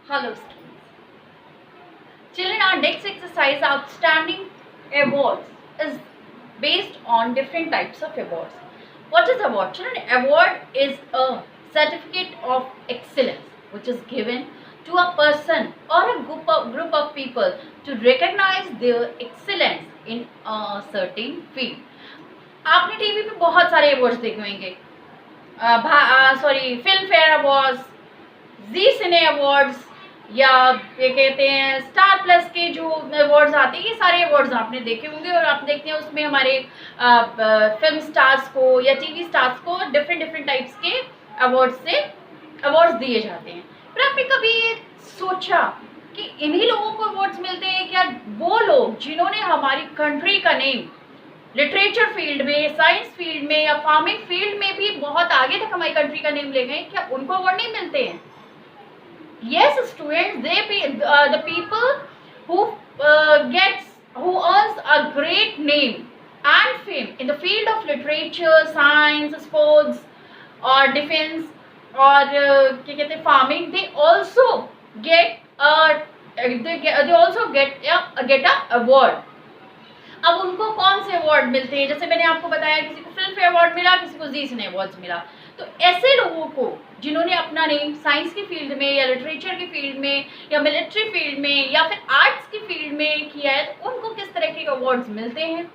Hello, students. Children, our next exercise, outstanding awards, is based on different types of awards. What is award? Children, award is a certificate of excellence which is given to a person or a group of people to recognize their excellence in a certain field. आपने TV पे बहुत सारे awards देखे होंगे, film fair awards, जी सिने awards, या ये कहते हैं स्टार प्लस के जो अवार्ड्स आते हैं, ये सारे अवार्ड्स आपने देखे होंगे। और आप देखते हैं उसमें हमारे फिल्म स्टार्स को या टीवी स्टार्स को डिफरेंट डिफरेंट टाइप्स के अवार्ड्स दिए जाते हैं। पर आपने कभी ये सोचा कि इन्हीं लोगों को अवार्ड्स मिलते हैं क्या? वो लोग जिन्होंने हमारी कंट्री का नेम लिटरेचर फील्ड में, साइंस फील्ड में या फार्मिंग फील्ड में भी बहुत आगे तक हमारी कंट्री का नेम ले गए, क्या उनको अवार्ड नहीं मिलते हैं? Yes, students, the people who earns a great name and fame in the field of literature, science, sports, or defense, or क्या कहते हैं farming, they also get a award. अब उनको कौन से अवार्ड मिलते हैं? जैसे मैंने आपको बताया, किसी को फिल्म फेयर अवार्ड मिला, किसी को जी सिने अवार्ड मिला। तो ऐसे लोगों को जिन्होंने अपना नेम साइंस की फील्ड में या लिटरेचर की फील्ड में या मिलिट्री फील्ड में या फिर आर्ट्स की फील्ड में किया है, तो उनको किस तरह के अवार्ड्स मिलते हैं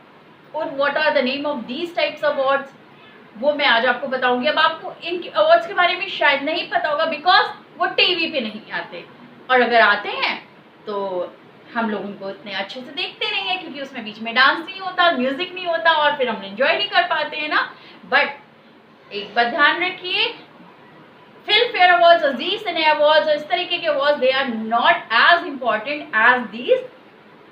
और what are the name of these types of awards, वो मैं आज आपको बताऊंगी। अब आपको इन अवार्ड्स के बारे में शायद नहीं पता होगा बिकॉज वो टीवी पे नहीं आते, और अगर आते हैं तो हम लोग उनको इतने अच्छे से देखते नहीं है क्योंकि उसमें बीच में डांस नहीं होता, म्यूजिक नहीं होता, और फिर हम एंजॉय नहीं कर पाते हैं ना। बट एक बात ध्यान रखिए, फिल्म फेयर अवार्ड्स और जी सिने अवार्ड्स और इस तरीके के awards, they are not as important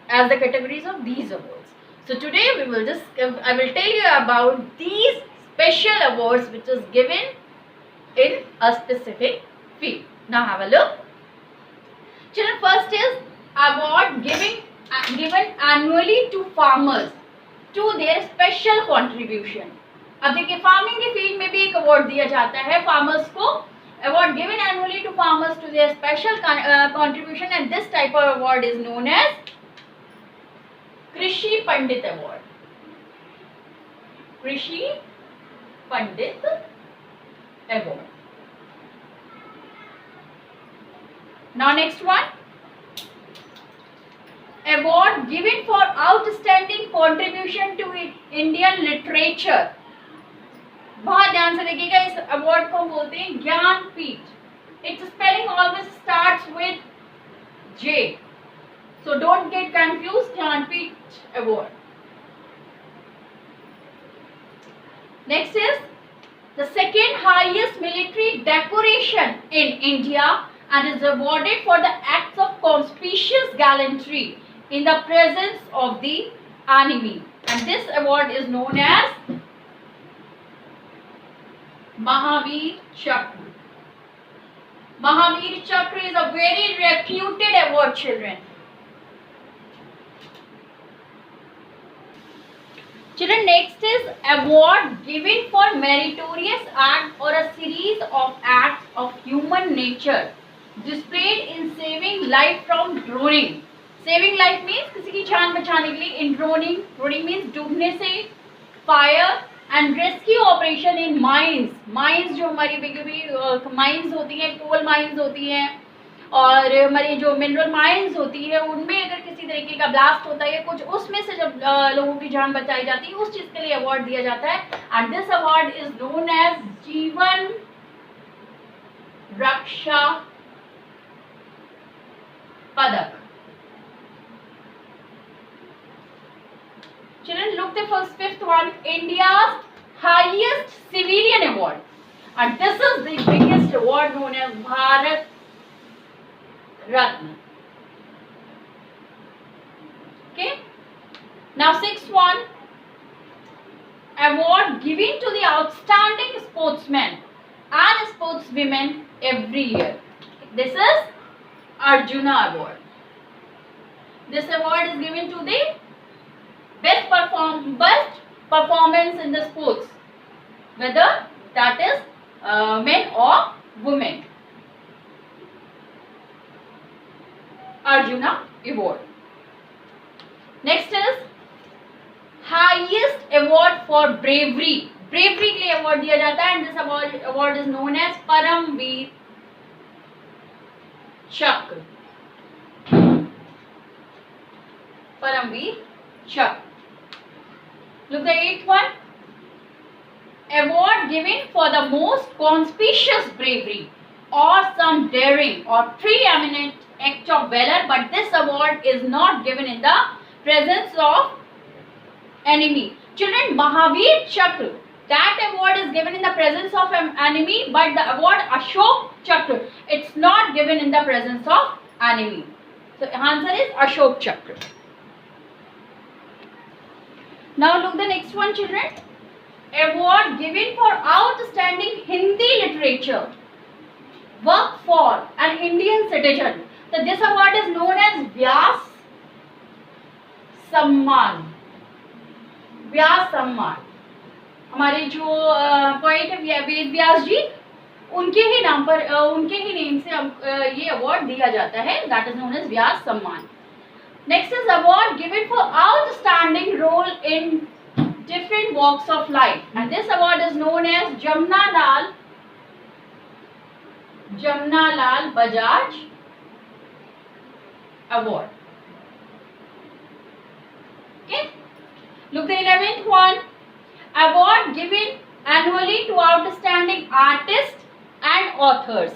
as the categories of these awards. So today I will tell you about these special awards which is given in a specific field. Now have a look. Children, first is award given annually to farmers to their special contribution. अब देखिए, farming की field में भी एक award दिया जाता है farmers को, award given annually to farmers to their special contribution, and this type of award is known as Krishi Pandit award. Krishi Pandit award. Now next one, award given for outstanding contribution to Indian literature. बहुत ध्यान से देखिएगा, इस award को हम बोलते हैं Jnanpith. It's spelling always starts with J, so don't get confused. Jnanpith award. Next is the second highest military decoration in India and is awarded for the acts of conspicuous gallantry in the presence of the enemy, and this award is known as Mahavir Chakra. Mahavir Chakra is a very reputed award, children. Children, next is award given for meritorious act or a series of acts of human nature displayed in saving life from drowning. Saving life means किसी की जान बचाने के लिए. In drowning means डूबने से. Fire and rescue operation in mines. Mines जो हमारी माइंस होती हैं, कोल माइंस होती हैं, और हमारी जो मिनरल माइंस होती है, उनमें अगर किसी तरीके का ब्लास्ट होता है कुछ, उसमें से जब लोगों की जान बचाई जाती है, उस चीज के लिए अवार्ड दिया जाता है. And this award is known as Jeevan Raksha पदक. Children, look the fifth one, India's highest civilian award, and this is the biggest award known as Bharat Ratna. Okay. Now sixth one, award given to the outstanding sportsmen and sportswomen every year. This is Arjuna Award. This award is given to the best performance in the sports, whether that is men or women. Arjuna Award. Next is highest award for bravery. Bravery के लिए award दिया जाता है, and this award is known as Paramveer Chakra. Paramveer Chakra. Look the eighth one. Award given for the most conspicuous bravery or some daring or preeminent act of valor, but this award is not given in the presence of enemy. Children, Mahavir Chakra, that award is given in the presence of an enemy, but the award Ashok Chakra, it's not given in the presence of enemy. So answer is Ashok Chakra. Now look the next one, children. Award given for outstanding Hindi literature work for an Indian citizen. So this award is known as Vyas Samman. व्यास सम्मान. हमारे जो poet है वेद व्यास जी, उनके ही नाम पर, उनके ही name से ये अवार्ड दिया जाता है. That is known as Vyas Samman. Next is award given for outstanding role in different walks of life, and this award is known as Jamnalal Bajaj award. Okay. Look the 11th one. Award given annually to outstanding artists and authors.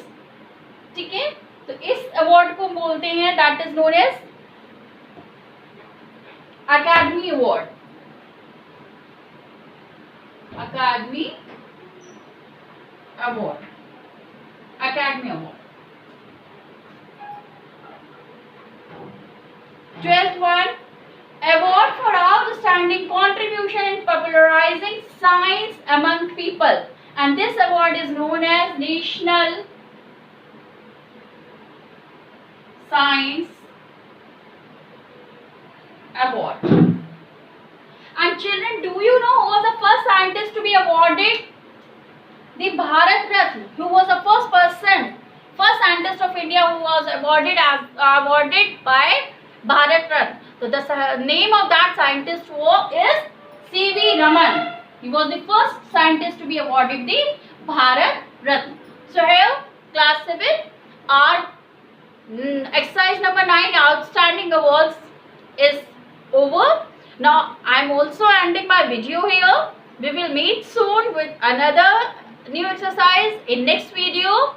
ठीक है, तो इस award को बोलते हैं, that is known as academy award. Academy award. Academy award. 12th one. Award for outstanding contribution in popularizing science among people, and this award is known as National Science Award. And children, do you know who was the first scientist to be awarded the Bharat Ratna? Who was the first scientist of India who was awarded by Bharat Ratna? So the name of that scientist is C.V. Raman. He was the first scientist to be awarded the Bharat Ratna. So here class 7 our exercise number 9 outstanding awards is over. Now I am also ending my video here. We will meet soon with another new exercise in next video.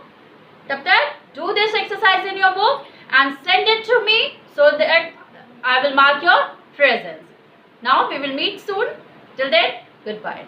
Tab tak do this exercise in your book and send it to me so that I will mark your presence. Now we will meet soon. Till then, goodbye.